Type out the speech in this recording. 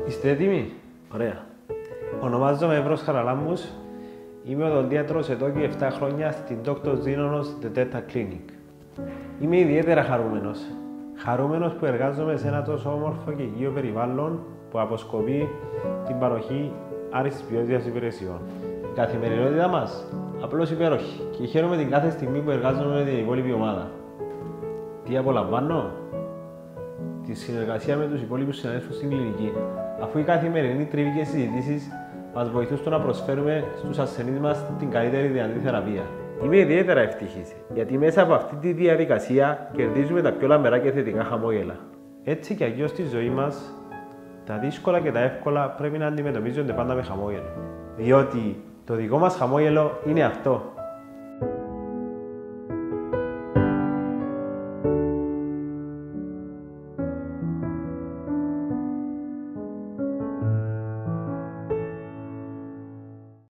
Είστε έτοιμοι? Ωραία. Ονομάζομαι Εύρος Χαραλάμπους. Είμαι οδοντίατρος εδώ και 7 χρόνια στην Dr. Zenonos The Dental Clinic. Είμαι ιδιαίτερα χαρούμενος. Χαρούμενος που εργάζομαι σε ένα τόσο όμορφο και υγιεινό περιβάλλον που αποσκοπεί την παροχή άριστης ποιότητας υπηρεσιών. Η καθημερινότητά μας απλώς υπέροχη και χαίρομαι την κάθε στιγμή που εργάζομαι με την υπόλοιπη ομάδα. Τι απολαμβάνω? Τη συνεργασία με τους υπόλοιπους συναδέλφους στην κλινική, αφού οι καθημερινοί τριβοί και συζητήσεις μας βοηθούν στο να προσφέρουμε στους ασθενείς μας την καλύτερη δυνατή θεραπεία. Είμαι ιδιαίτερα ευτυχής, γιατί μέσα από αυτή τη διαδικασία κερδίζουμε τα πιο λαμπερά και θετικά χαμόγελα. Έτσι κι αλλιώς στη ζωή μας, τα δύσκολα και τα εύκολα πρέπει να αντιμετωπίζονται πάντα με χαμόγελο. Διότι το δικό μας χαμόγελο είναι αυτό.